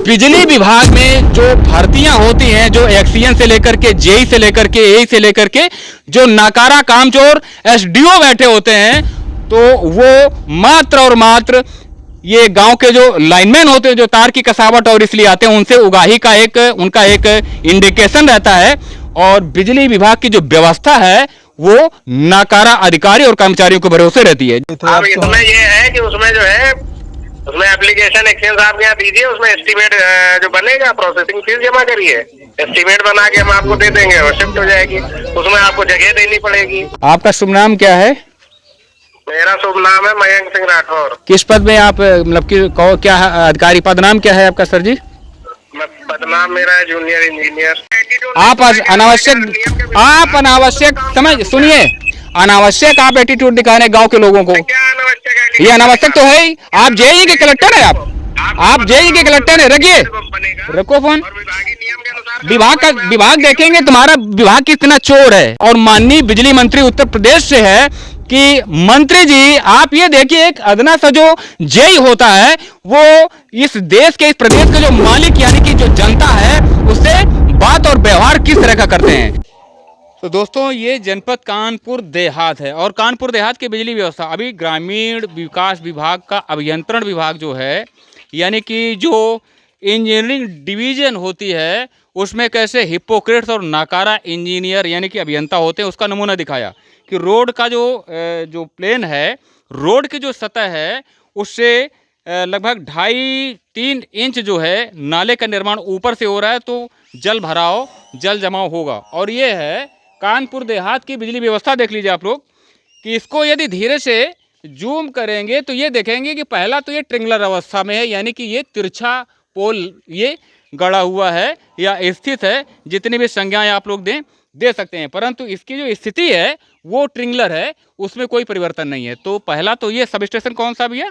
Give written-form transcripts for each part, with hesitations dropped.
बिजली विभाग में जो भर्तियां होती हैं, जो एक्सीएन से लेकर के जेई से लेकर के एई से लेकर के जो नाकारा कामचोर एसडीओ बैठे होते हैं, तो वो मात्र और मात्र ये गांव के जो लाइनमैन होते हैं, जो तार की कसावट और इसलिए आते हैं, उनसे उगाही का उनका एक इंडिकेशन रहता है। और बिजली विभाग की जो व्यवस्था है वो नाकारा अधिकारी और कर्मचारियों के भरोसे रहती है। अब इसमें ये है कि उसमें जो है उसमें एप्लीकेशन एक्सचेंज साहब के यहाँ दीजिए, उसमें एस्टीमेट जो बनेगा प्रोसेसिंग फीस जमा करिए, एस्टीमेट बना के हम आपको दे देंगे और शिफ्ट हो जाएगी। उसमें आपको जगह देनी पड़ेगी। आपका शुभ नाम क्या है? मेरा शुभ नाम है मयंक सिंह राठौर। किस पद में आप, मतलब कि क्या अधिकारी पद नाम क्या है आपका सर जी? पदनाम मेरा है जूनियर इंजीनियर। आप अनावश्यक समझ सुनिए, अनावश्यक आप एटीट्यूड दिखा रहे गांव के लोगों को। ये अनावश्यक तो है ही। आप जेई के कलेक्टर है, आप जेई के कलेक्टर है। रखिए, रखो फोन। विभाग देखेंगे तुम्हारा विभाग कितना चोर है। और माननीय बिजली मंत्री उत्तर प्रदेश से है कि मंत्री जी आप ये देखिए, एक अदना सा जो जेई होता है वो इस देश के, इस प्रदेश के जो मालिक यानी कि जो जनता है उससे बात और व्यवहार किस तरह का करते हैं। तो दोस्तों, ये जनपद कानपुर देहात है और कानपुर देहात की बिजली व्यवस्था अभी ग्रामीण विकास विभाग का अभियंत्रण विभाग जो है, यानी कि जो इंजीनियरिंग डिवीजन होती है, उसमें कैसे हिपोक्रेट्स और नाकारा इंजीनियर यानी कि अभियंता होते हैं, उसका नमूना दिखाया कि रोड का जो प्लेन है, रोड की जो सतह है उससे लगभग 2.5-3 इंच जो है नाले का निर्माण ऊपर से हो रहा है, तो जल भराव, जल जमाव होगा। और ये है कानपुर देहात की बिजली व्यवस्था। देख लीजिए आप लोग कि इसको यदि धीरे से जूम करेंगे तो ये देखेंगे कि पहला तो ये ट्रिंगलर अवस्था में है, यानी कि ये तिरछा पोल ये गड़ा हुआ है या स्थित है। जितनी भी संज्ञाएं आप लोग दे सकते हैं, परंतु इसकी जो स्थिति है वो ट्रिंगलर है, उसमें कोई परिवर्तन नहीं है। तो पहला तो ये सब स्टेशन कौन सा भी है?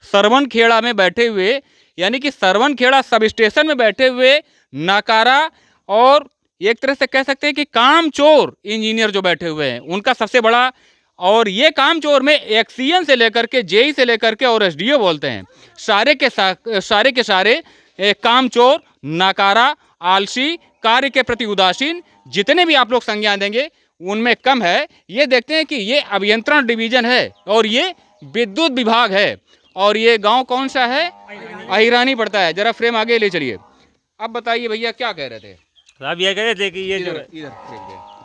सरवनखेड़ा में बैठे हुए, यानी कि सरवनखेड़ा सब स्टेशन में बैठे हुए नाकारा और एक तरह से कह सकते हैं कि कामचोर इंजीनियर जो बैठे हुए हैं, उनका सबसे बड़ा। और ये कामचोर में एक्सीएन से लेकर के जेई से लेकर के और एसडीओ बोलते हैं, सारे के सारे कामचोर, नाकारा, आलसी, कार्य के प्रति उदासीन, जितने भी आप लोग संज्ञा देंगे उनमें कम है। ये देखते हैं कि ये अभियंत्रण डिवीजन है और ये विद्युत विभाग है। और ये गांव कौन सा है? अहिरानी पड़ता है। जरा फ्रेम आगे ले चलिए। अब बताइए भैया क्या कह रहे थे? साहब ये कह रहे थे कि ये जो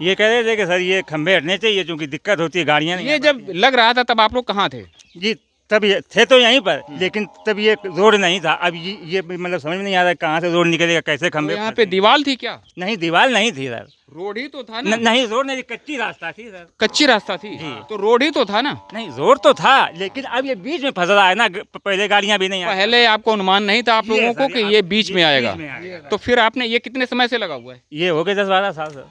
ये कह रहे थे कि सर ये खंभे हटने चाहिए, क्योंकि दिक्कत होती है, गाड़ियाँ नहीं। ये जब लग रहा था तब आप लोग कहाँ थे जी? तब ये थे तो यहीं पर, लेकिन तब ये रोड नहीं था। अब ये मतलब समझ में नहीं आ रहा कहाँ से रोड निकलेगा, कैसे खंभे। तो यहाँ पे दीवार थी क्या? नहीं, दीवार नहीं थी सर, रोड ही तो था ना। नहीं, रोड नहीं, कच्ची रास्ता थी सर। कच्ची रास्ता थी तो रोड ही तो था ना। नहीं, रोड तो था, लेकिन अब ये बीच में फंस रहा है ना। पहले गाड़ियाँ भी नहीं, पहले आपको अनुमान नहीं था आप लोगों को कि ये बीच में आएगा। तो फिर आपने, ये कितने समय से लगा हुआ है? ये हो गए 10-12 साल सर।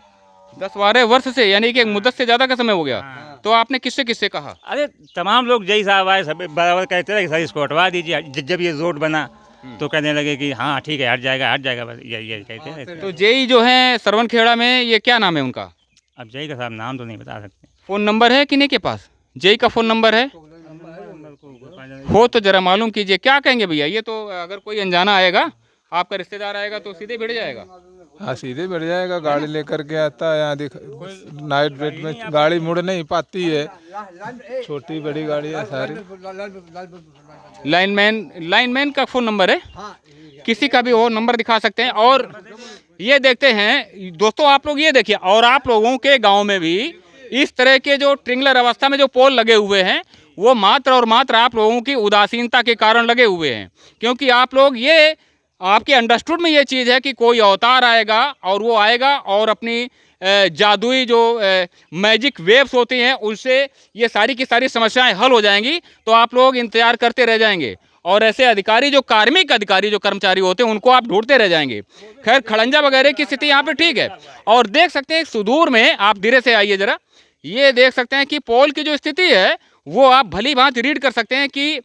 10-12 वर्ष से, यानी कि एक मुद्दत से ज्यादा का समय हो गया। तो आपने किससे किससे कहा? अरे तमाम लोग जय साहब आए, सब बराबर कहते रहे कि सर इसको हटवा दीजिए। जब ये रोड बना तो कहने लगे कि हाँ ठीक है, हट जाएगा, बस ये कहते हैं। तो जेई जो है सरवनखेड़ा में, ये क्या नाम है उनका? अब जेई का साहब नाम तो नहीं बता सकते। फोन नंबर है किन्हीं के पास? जेई का फोन नंबर है हो तो जरा मालूम कीजिए। क्या कहेंगे भैया? ये तो अगर कोई अनजाना आएगा, आपका रिश्तेदार आएगा तो सीधे भिड़ जाएगा। हाँ, सीधे बढ़ जाएगा। गाड़ी लेकर के आता है यहाँ, नाइट रेट में गाड़ी मुड़ नहीं पाती है, छोटी बड़ी गाड़ी है सारी। लाइनमैन का फोन नंबर है, किसी का भी हो नंबर दिखा सकते हैं। और ये देखते हैं दोस्तों, आप लोग ये देखिए, और आप लोगों के गांव में भी इस तरह के जो ट्रिंगलर अवस्था में जो पोल लगे हुए हैं, वो मात्र और मात्र आप लोगों की उदासीनता के कारण लगे हुए हैं। क्योंकि आप लोग, ये आपके अंडरस्टूड में ये चीज़ है कि कोई अवतार आएगा और वो आएगा और अपनी जादुई जो मैजिक वेव्स होती हैं उनसे ये सारी की सारी समस्याएं हल हो जाएंगी। तो आप लोग इंतजार करते रह जाएंगे और ऐसे अधिकारी, जो कार्मिक अधिकारी, जो कर्मचारी होते हैं, उनको आप ढूंढते रह जाएंगे। खैर, खड़ंजा वगैरह की स्थिति यहाँ पे ठीक है। और देख सकते हैं सुदूर में, आप धीरे से आइए जरा, ये देख सकते हैं कि पोल की जो स्थिति है वो आप भली भांति रीड कर सकते हैं कि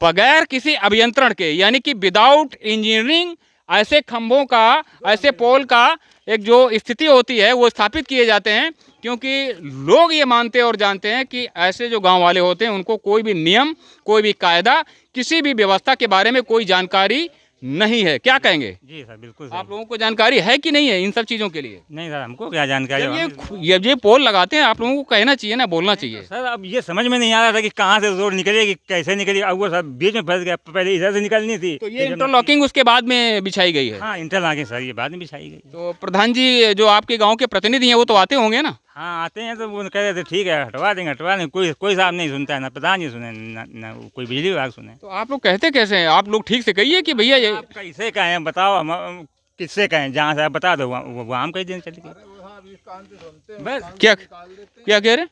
बगैर किसी अभियंत्रण के, यानी कि विदाउट इंजीनियरिंग, ऐसे खंभों का, ऐसे पोल का एक जो स्थिति होती है वो स्थापित किए जाते हैं। क्योंकि लोग ये मानते और जानते हैं कि ऐसे जो गांव वाले होते हैं उनको कोई भी नियम, कोई भी कायदा, किसी भी व्यवस्था के बारे में कोई जानकारी नहीं है, क्या कहेंगे? जी सर बिल्कुल आप सही। लोगों को जानकारी है कि नहीं है इन सब चीज़ों के लिए? नहीं सर हमको क्या जानकारी जब हम- ये पोल लगाते हैं, आप लोगों को कहना चाहिए ना, बोलना चाहिए। सर अब ये समझ में नहीं आ रहा था कि कहाँ से रोड निकलेगी कैसे निकलेगी। अब वो सब बीच में फंस गया, पहले इधर से निकलनी थी तो ये फिर जब- इंटरलॉकिंग उसके बाद में बिछाई गई है। हाँ इंटरलॉकिंग सर ये बाद में बिछाई गई। तो प्रधान जी जो आपके गांव के प्रतिनिधि हैं वो तो आते होंगे ना? हाँ आते हैं तो वो कह रहे थे ठीक है हटवा देंगे। कोई साहब नहीं सुनता है, ना प्रधान जी सुने ना कोई बिजली विभाग सुने। तो आप लोग कहते कैसे हैं? आप लोग ठीक से कहिए कि भैया ये आप कैसे कहें बताओ, हम किससे कहें? जहाँ से आप बता दो वहाँ हम कह दें चल के। बस क्या क्या कह रहे हैं?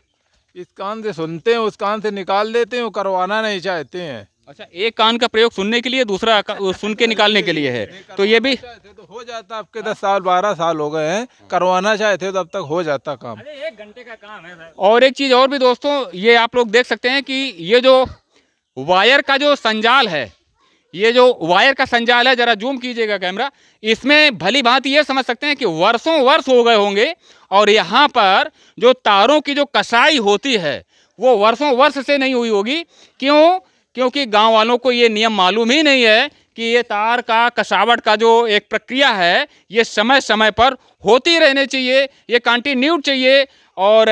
इस कान से सुनते हैं, उस कान से निकाल देते हैं, वो करवाना नहीं चाहते हैं। अच्छा, एक कान का प्रयोग सुनने के लिए, दूसरा सुन के निकालने के लिए है। तो ये भी चाहते तो हो जाता, आपके 10 साल 12 साल हो गए हैं, करवाना चाहते तो अब तक हो जाता काम। अरे 1 घंटे का काम है सर। और एक चीज़ और भी दोस्तों, ये आप लोग देख सकते हैं कि ये जो वायर का जो संजाल है, ये जो वायर का संजाल है, जरा जूम कीजिएगा कैमरा, इसमें भली भांति ये समझ सकते हैं कि वर्षों वर्ष हो गए होंगे और यहाँ पर जो तारों की जो कसाई होती है वो वर्षों वर्ष से नहीं हुई होगी। क्यों? क्योंकि गांव वालों को ये नियम मालूम ही नहीं है कि ये तार का कसावट का जो एक प्रक्रिया है ये समय समय पर होती रहनी चाहिए, ये कंटिन्यू चाहिए। और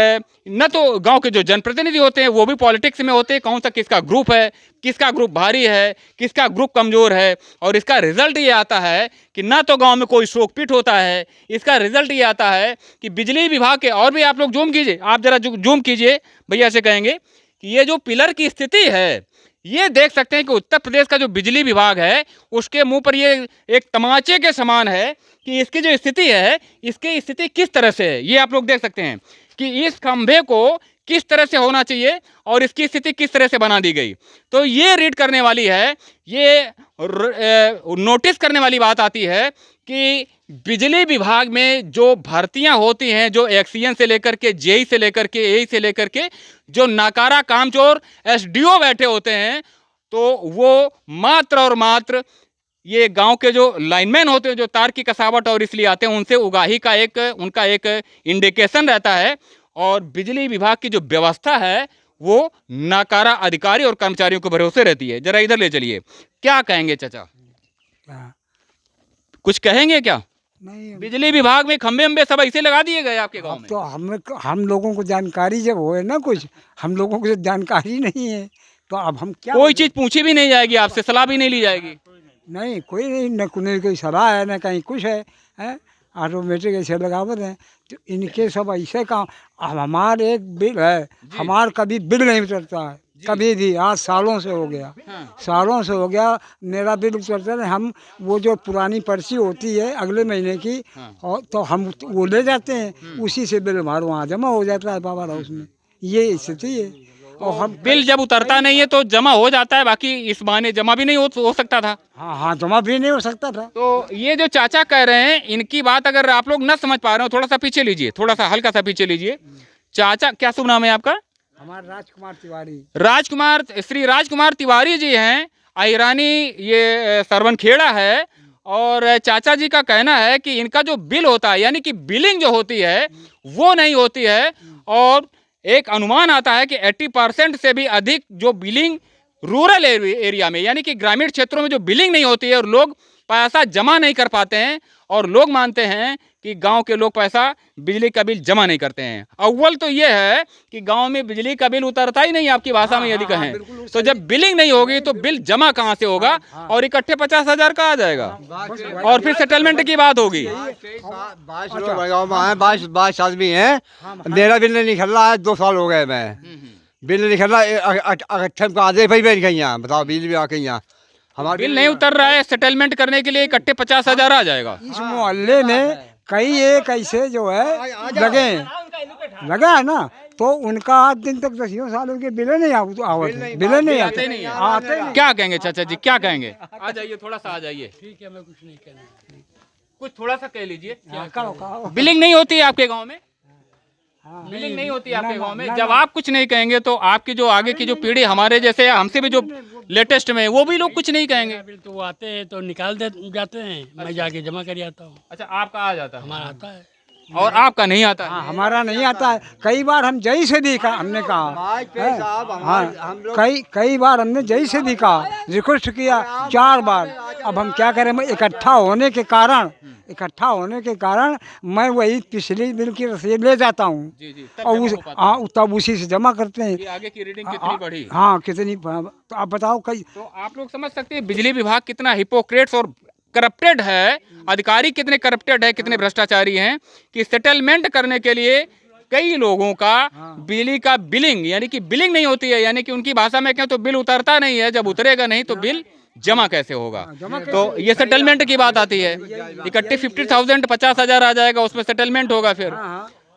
न तो गांव के जो जनप्रतिनिधि होते हैं वो भी पॉलिटिक्स में होते हैं, कौन सा किसका ग्रुप है, किसका ग्रुप भारी है, किसका ग्रुप कमज़ोर है। और इसका रिजल्ट ये आता है कि ना तो गांव में कोई शोकपीट होता है, इसका रिजल्ट ये आता है कि बिजली विभाग के, और भी आप लोग जूम कीजिए, आप ज़रा जूम कीजिए, भैया से कहेंगे कि ये जो पिलर की स्थिति है, ये देख सकते हैं कि उत्तर प्रदेश का जो बिजली विभाग है उसके मुंह पर ये एक तमाचे के समान है कि इसकी जो स्थिति है, इसकी स्थिति किस तरह से है। ये आप लोग देख सकते हैं कि इस खंभे को किस तरह से होना चाहिए और इसकी स्थिति किस तरह से बना दी गई। तो ये रीड करने वाली है, ये नोटिस करने वाली बात आती है कि बिजली विभाग में जो भर्तियां होती हैं, जो एक्सीएन से लेकर के जेई से लेकर के एई से लेकर के जो नाकारा कामचोर एसडीओ बैठे होते हैं, तो वो मात्र और मात्र ये गांव के जो लाइनमैन होते हैं, जो तार की कसावट और इसलिए आते हैं, उनसे उगाही का एक उनका एक इंडिकेशन रहता है। और बिजली विभाग की जो व्यवस्था है वो नाकारा अधिकारी और कर्मचारियों के भरोसे रहती है। जरा इधर ले चलिए, क्या कहेंगे चाचा? कुछ कहेंगे क्या? नहीं बिजली विभाग में खंबे अम्बे सब ऐसे लगा दिए गए आपके गांव में? तो हम लोगों को जानकारी जब होए ना, कुछ हम लोगों को तो जानकारी नहीं है, तो अब हम क्या कोई चीज पूछी भी नहीं जाएगी आपसे, सलाह भी नहीं ली जाएगी? नहीं कोई नहीं, न कोई सलाह है न कहीं कुछ है ऑटोमेटिक ऐसे लगावत हैं। तो इनके सब ऐसे काम। अब हमारे एक बिल है, हमार कभी बिल नहीं उतरता है कभी भी, आज सालों से हो गया, सालों से हो गया मेरा बिल उतरता है। हम वो जो पुरानी पर्ची होती है अगले महीने की, और तो हम वो ले जाते हैं, उसी से बिल हमारे वहाँ जमा हो जाता है पावर हाउस में। ये स्थिति है। और हम बिल जब उतरता नहीं है तो जमा हो जाता है, बाकी इस बहाने जमा भी नहीं हो सकता था। हाँ जमा भी नहीं हो सकता था। तो ये जो चाचा कह रहे हैं, इनकी बात अगर आप लोग न समझ पा रहे हो, थोड़ा सा पीछे लीजिए, थोड़ा सा हल्का सा पीछे लीजिए। चाचा, क्या शुभ नाम है आपका? हमारा राजकुमार तिवारी। राजकुमार, श्री राजकुमार तिवारी जी हैं, अहिरानी ये सरवनखेड़ा है। और चाचा जी का कहना है कि इनका जो बिल होता है, यानी कि बिलिंग जो होती है वो नहीं होती है। और एक अनुमान आता है कि 80% से भी अधिक जो बिलिंग रूरल एरिया में, यानी कि ग्रामीण क्षेत्रों में जो बिलिंग नहीं होती है और लोग पैसा जमा नहीं कर पाते हैं, और लोग मानते हैं कि गांव के लोग पैसा बिजली का बिल जमा नहीं करते हैं। अव्वल तो ये है कि गांव में बिजली का बिल उतरता ही नहीं, आपकी भाषा में यदि कहें तो। जब बिलिंग नहीं होगी तो बिल जमा कहाँ से होगा? और इकट्ठे 50,000 का आ जाएगा और फिर सेटलमेंट की बात होगी। 22 लोग गाँव में आए, 22 आदमी हैं। मेरा बिल नहीं निकल रहा है, 2 साल हो गए। मैं बिल नहीं निकल रहा, आधे पे बैठ गई यहाँ, बताओ बिजली भी आके यहाँ हमारा बिल नहीं उतर रहा है, सेटलमेंट करने के लिए इकट्ठे 50,000 आ जाएगा। इस मोहल्ले में कई एक ऐसे जो है लगे है ना, तो उनका आज दिन तक 10 सालों के बिल नहीं आवत, बिल नहीं आते नहीं। क्या कहेंगे चाचा जी, क्या कहेंगे? आ जाइए, थोड़ा सा आ जाइए। ठीक है, मैं कुछ नहीं कहना, कुछ थोड़ा सा कह लीजिए। बिलिंग नहीं होती है आपके गांव में? बिलिंग नहीं होती है आपके गांव में? जब आप कुछ नहीं कहेंगे तो आपकी जो आगे की जो पीढ़ी, हमारे जैसे हमसे भी जो लेटेस्ट में, वो भी लोग कुछ नहीं कहेंगे। बिल तो वो आते हैं तो निकाल दे जाते हैं, मैं जाके जमा कर आता हूँ। अच्छा, आपका आ जाता है? हमारा आता है और आपका नहीं आता है? हाँ, हमारा नहीं आता है। कई बार हम जई से भी कहा, हमने कहा हाँ, कई बार हमने जई से भी कहा, रिक्वेस्ट किया 4 बार, अब हम क्या करें, मैं इकट्ठा होने के कारण मैं वही पिछली बिल की रसीद ले जाता हूँ जी जी, तब और जमा उस हो पाता है। तब उसी से जमा करते हैं। कि आगे की रीडिंग कितनी बढ़ी। हाँ कितनी, तो आप बताओ कई। तो आप लोग समझ सकते हैं बिजली विभाग कितना हिपोक्रेट्स और करप्टेड है, अधिकारी कितने करप्टेड है, कितने भ्रष्टाचारी हैं कि सेटलमेंट करने के लिए कई लोगों का बिजली का बिलिंग, यानी कि बिलिंग नहीं होती है, यानी कि उनकी भाषा में कहें तो बिल उतरता नहीं है, जब उतरेगा नहीं तो बिल जमा कैसे होगा। तो ये सेटलमेंट की बात आती है, इकट्ठे 50,000 50,000 आ जाएगा, उसमें सेटलमेंट होगा फिर।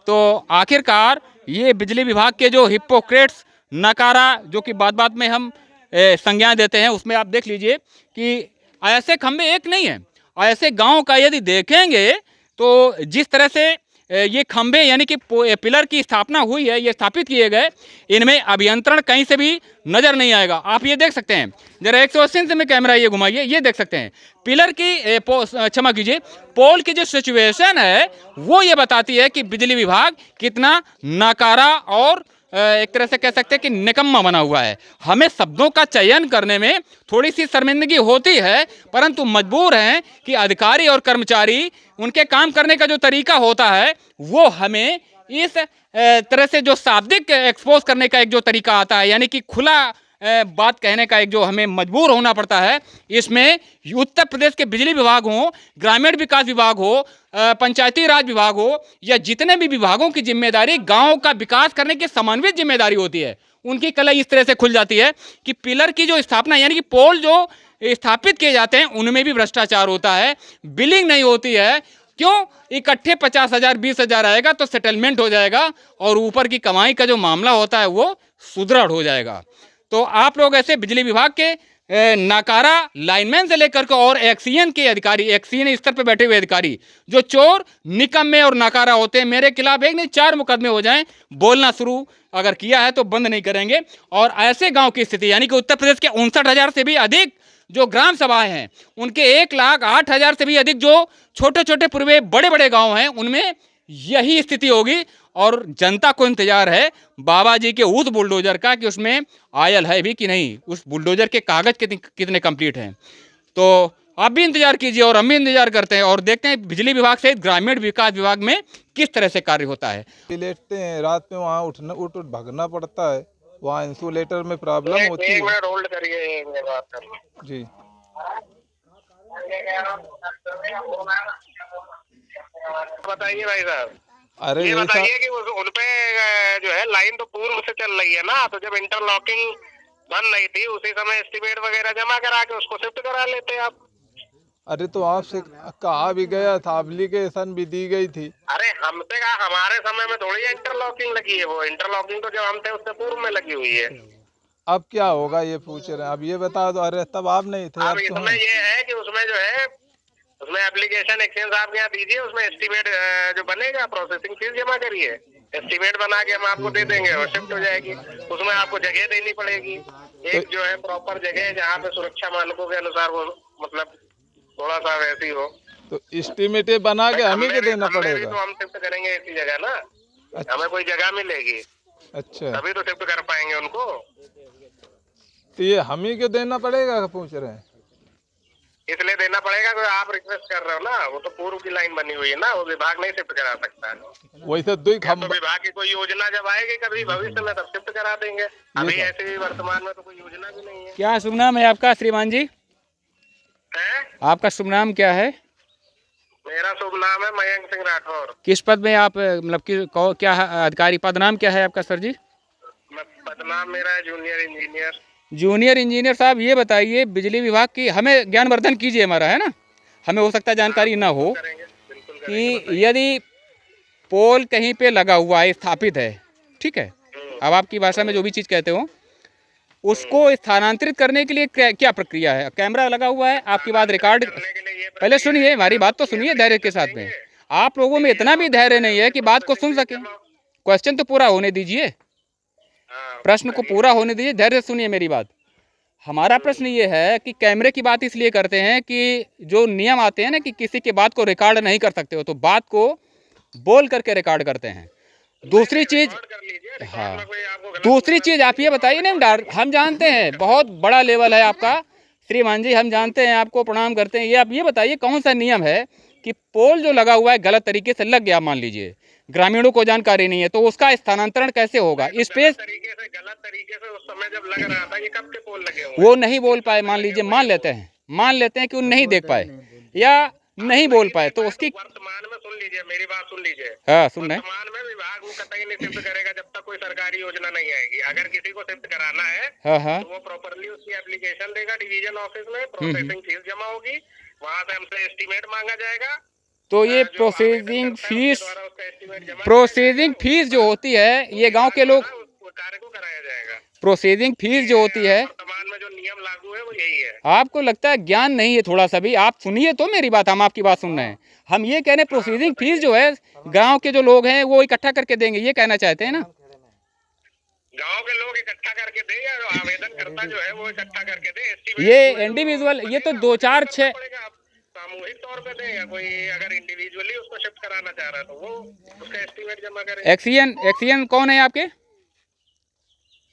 तो आखिरकार ये बिजली विभाग के जो हिपोक्रेट्स, नकारा, जो कि बात बात में हम संज्ञान देते हैं, उसमें आप देख लीजिए कि ऐसे खंबे एक नहीं है, ऐसे गांव का यदि देखेंगे तो जिस तरह से ये खंबे यानी कि पिलर की स्थापना हुई है, ये स्थापित किए गए, इनमें अभियंत्रण कहीं से भी नजर नहीं आएगा। आप ये देख सकते हैं, जरा 180 से में कैमरा ये घुमाइए, ये देख सकते हैं पिलर की क्षमा कीजिए, पोल की जो सिचुएशन है वो ये बताती है कि बिजली विभाग कितना नाकारा और एक तरह से कह सकते हैं कि निकम्मा बना हुआ है। हमें शब्दों का चयन करने में थोड़ी सी शर्मिंदगी होती है, परंतु मजबूर हैं कि अधिकारी और कर्मचारी, उनके काम करने का जो तरीका होता है वो हमें इस तरह से जो शाब्दिक एक्सपोज करने का एक जो तरीका आता है, यानी कि खुला बात कहने का एक जो हमें मजबूर होना पड़ता है, इसमें उत्तर प्रदेश के बिजली विभाग हो, ग्रामीण विकास विभाग हो, पंचायती राज विभाग हो, या जितने भी विभागों की जिम्मेदारी गांव का विकास करने की समन्वित जिम्मेदारी होती है, उनकी कला इस तरह से खुल जाती है कि पिलर की जो स्थापना यानी कि पोल जो स्थापित किए जाते हैं उनमें भी भ्रष्टाचार होता है, बिलिंग नहीं होती है। क्यों? इकट्ठे 50,000 20,000 आएगा तो सेटलमेंट हो जाएगा और ऊपर की कमाई का जो मामला होता है वो सुदृढ़ हो जाएगा। तो आप लोग ऐसे बिजली विभाग के नाकारा लाइनमैन से लेकर के और एक्सीएन के अधिकारी, एक्सीएन स्तर पर बैठे हुए अधिकारी जो चोर, निकम्मे और नाकारा होते हैं, मेरे खिलाफ एक नहीं 4 मुकदमे हो जाएं, बोलना शुरू अगर किया है तो बंद नहीं करेंगे। और ऐसे गांव की स्थिति यानी कि उत्तर प्रदेश के 59,000 से भी अधिक जो ग्राम सभाएं हैं, उनके 1,08,000 से भी अधिक जो छोटे छोटे पूर्वे बड़े बड़े गांव हैं, उनमें यही स्थिति होगी। और जनता को इंतजार है बाबा जी के उस बुलडोजर का कि उसमें आयल है भी कि नहीं, उस बुलडोजर के कागज कितने कंप्लीट हैं। तो आप भी इंतजार कीजिए और हम भी इंतजार करते हैं और देखते हैं बिजली विभाग से ग्रामीण विकास विभाग में किस तरह से कार्य होता है। लेटते हैं रात में, वहाँ उठ भागना पड़ता है, वहाँ इंसुलेटर में प्रॉब्लम होती है। एक मिनट होल्ड करिए, एक मिनट बात कर लो। जी बताइए भाई साहब, अरे ये बताइए कि उनपे जो है लाइन तो पूर्व से चल रही है ना, तो जब इंटरलॉकिंग बन रही थी उसी समय एस्टीमेट वगैरह जमा करा के उसको शिफ्ट करा लेते आप। अरे तो आपसे कहा भी गया था, एप्लीकेशन भी दी गई थी। अरे हमसे कहा, हमारे समय में थोड़ी इंटरलॉकिंग लगी है, वो इंटरलॉकिंग तो जब हम थे उससे पूर्व में लगी हुई है। अब क्या होगा ये पूछ रहे हैं, अब ये बता दो। अरे तब आप नहीं थे। अब इसमें ये है कि उसमें जो है उसमें एप्लीकेशन एक्सचेंज आप यहाँ दीजिए, उसमें एस्टीमेट जो बनेगा प्रोसेसिंग फीस जमा करिए, एस्टीमेट बना के हम आपको दे देंगे और शिफ्ट हो जाएगी। उसमें आपको जगह देनी पड़ेगी, एक जो है प्रॉपर जगह जहाँ पे सुरक्षा मानकों के अनुसार वो मतलब थोड़ा सा वैसी हो। तो एस्टीमेट बना के हमें के देना पड़ेगा। तो हम शिफ्ट करेंगे ऐसी जगह ना, हमें कोई जगह मिलेगी, अच्छा तभी तो शिफ्ट कर पाएंगे उनको। तो ये हमें के देना पड़ेगा पूछ रहे हैं। इसलिए देना पड़ेगा कि आप रिक्वेस्ट कर रहे हो ना, वो तो पूर्व की लाइन बनी हुई है ना, वो विभाग नहीं शिफ्ट करा सकता है। वैसे दो तो विभाग की कोई योजना जब आएगी कभी भविष्य में तब शिफ्ट करा देंगे, अभी ऐसे वर्तमान में तो कोई योजना भी नहीं है। क्या शुभ नाम है आपका श्रीमान जी? आपका शुभ नाम क्या है? मेरा शुभ नाम है मयंक सिंह राठौर। किस पद में आप, मतलब क्या अधिकारी पद नाम क्या है आपका सर जी? पद नाम मेरा है जूनियर इंजीनियर। जूनियर इंजीनियर साहब, ये बताइए बिजली विभाग की, हमें ज्ञानवर्धन कीजिए हमारा, है ना, हमें हो सकता है जानकारी ना हो कि यदि पोल कहीं पे लगा हुआ है, स्थापित है, ठीक है, अब आपकी भाषा में जो भी चीज़ कहते हो, उसको स्थानांतरित करने के लिए क्या प्रक्रिया है? कैमरा लगा हुआ है, आपकी बात रिकॉर्ड, पहले सुनिए हमारी बात तो सुनिए धैर्य के साथ में। आप लोगों में इतना भी धैर्य नहीं है कि बात को सुन सके। क्वेश्चन तो पूरा होने दीजिए, प्रश्न को पूरा होने दीजिए, धैर्य सुनिए मेरी बात। हमारा प्रश्न ये है कि कैमरे की बात इसलिए करते हैं कि जो नियम आते हैं ना कि किसी की बात को रिकॉर्ड नहीं कर सकते हो, तो बात को बोल करके रिकॉर्ड करते हैं। दूसरी चीज, हाँ, दूसरी चीज आप ये बताइए ना, हम जानते हैं बहुत बड़ा लेवल है आपका, श्रीमान जी, हम जानते हैं आपको, प्रणाम करते हैं। ये आप ये बताइए कौन सा नियम है कि पोल जो लगा हुआ है गलत तरीके से लग गया, मान लीजिए ग्रामीणों को जानकारी नहीं है, तो उसका स्थानांतरण कैसे होगा? स्पेस गलत तरीके से उस समय जब लग रहा था, ये कब के पोल लगे हुए वो नहीं बोल पाए, मान लीजिए, मान लेते हैं कि वो नहीं देख पाए या नहीं बोल पाए, तो उसकी वर्तमान में सुन लीजिए, मेरी बात सुन लीजिए। हाँ, सुन रहे हैं। वर्तमान में विभाग वो कतई नहीं शिफ्ट करेगा जब तक कोई सरकारी योजना नहीं आएगी। अगर किसी को शिफ्ट कराना है हाँ हाँ तो वो प्रॉपरली उसकी एप्लीकेशन देगा डिवीजन ऑफिस में, प्रोसेसिंग फीस जमा होगी, वहाँ से हमसे एस्टीमेट मांगा जाएगा। तो ये जो प्रोसेसिंग आवेदन करता है, फीस उसके द्वारा उसका estimate जमा प्रोसेसिंग फीस जो होती है, ये गांव के लोग, उस कार्य को कराया जाएगा। प्रोसेसिंग फीस जो होती है, वर्तमान में जो नियम लागू है वो यही है। आपको लगता है ज्ञान नहीं है थोड़ा सा भी? आप सुनिए तो मेरी बात, हम आपकी बात सुन रहे हैं। हम ये कह रहे हैं प्रोसेसिंग फीस जो है गांव के जो लोग हैं वो इकट्ठा करके देंगे, ये कहना चाहते हैं ना? गांव के लोग इकट्ठा करके दे या जो आवेदन करता जो है वो इकट्ठा करके दे। estimate ये जो है वो इंडिविजुअल, ये तो बनेगा, 2 4 6 पड़ेगा। आप सामूहिक तौर पे दे या कोई अगर इंडिविजुअली उसको शिफ्ट कराना चाह रहा है तो वो उसका एस्टीमेट जमा करे। एक्सीएन कौन है आपके?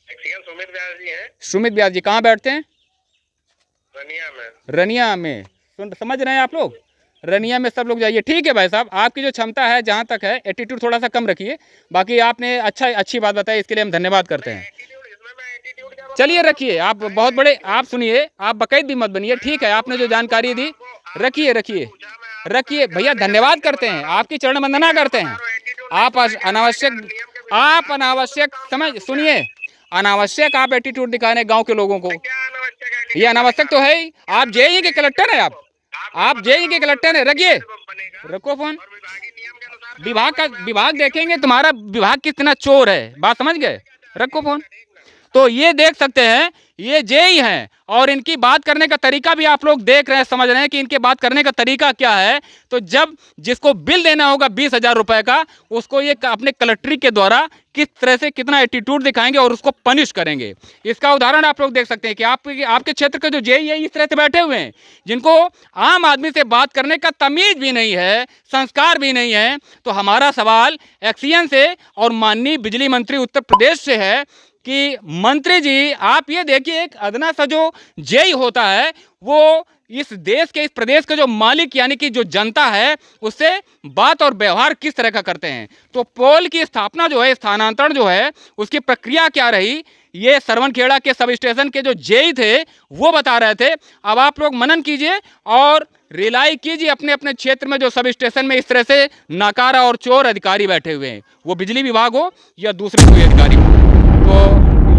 एक्सीएन सुमित व्यास जी हैं, सुमित व्यास जी। कहाँ बैठते हैं? रनिया में। रनिया में। समझ रहे हैं आप लोग? रनिया में सब लोग जाइए। ठीक है भाई साहब, आपकी जो क्षमता है जहाँ तक है, एटीट्यूड थोड़ा सा कम रखिए। बाकी आपने अच्छी बात बताई, इसके लिए हम धन्यवाद करते हैं। इसमें मैं एटीट्यूड क्या चलिए रखिए, आप बहुत बड़े, आप सुनिए, आप बकैत भी मत बनिए। ठीक है, आपने जो जानकारी दी, रखिए भैया, धन्यवाद करते हैं, आपकी चरण वंदना करते हैं। आप अनावश्यक सुनिए, अनावश्यक आप एटीट्यूड दिखा रहे हैं गाँव के लोगों को, क्या अनावश्यक है? ये अनावश्यक तो है ही। आप जेईई के कलेक्टर हैं, आप जेईई के कलेक्टर हैं। रखिए, रखो फोन। और विभागीय नियम के अनुसार विभाग देखेंगे तुम्हारा विभाग कितना चोर है, बात समझ गए? रखो फोन। तो ये देख सकते हैं, ये जेईई हैं और इनकी बात करने का तरीका भी आप लोग देख रहे हैं, समझ रहे हैं कि इनके बात करने का तरीका क्या है। तो जब जिसको बिल देना होगा 20,000 रुपए का, उसको ये अपने कलेक्ट्री के द्वारा किस तरह से कितना एटीट्यूड दिखाएंगे और उसको पनिश करेंगे। इसका उदाहरण आप लोग देख सकते हैं कि आपके क्षेत्र के जो जेईई है इस तरह से बैठे हुए हैं, जिनको आम आदमी से बात करने का तमीज भी नहीं है, संस्कार भी नहीं है। तो हमारा सवाल एक्सीएन से और माननीय बिजली मंत्री उत्तर प्रदेश से है कि मंत्री जी, आप ये देखिए, एक अदना सा जो जेईई होता है वो इस देश के, इस प्रदेश के जो मालिक यानी कि जो जनता है उससे बात और व्यवहार किस तरह का करते हैं। तो पोल की स्थापना जो है, स्थानांतरण जो है, उसकी प्रक्रिया क्या रही, ये सरवनखेड़ा के सब स्टेशन के जो जेईई थे वो बता रहे थे। अब आप लोग मनन कीजिए और रिलाई कीजिए अपने अपने क्षेत्र में जो सब स्टेशन में इस तरह से नाकारा और चोर अधिकारी बैठे हुए हैं, वो बिजली विभाग हो या दूसरे कोई अधिकारी हो। तो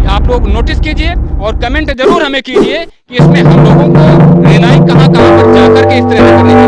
आप लोग नोटिस कीजिए और कमेंट जरूर हमें कीजिए कि इसमें हम लोगों को रिलाई कहाँ पर जाकर के इस तरह से करनी चाहिए।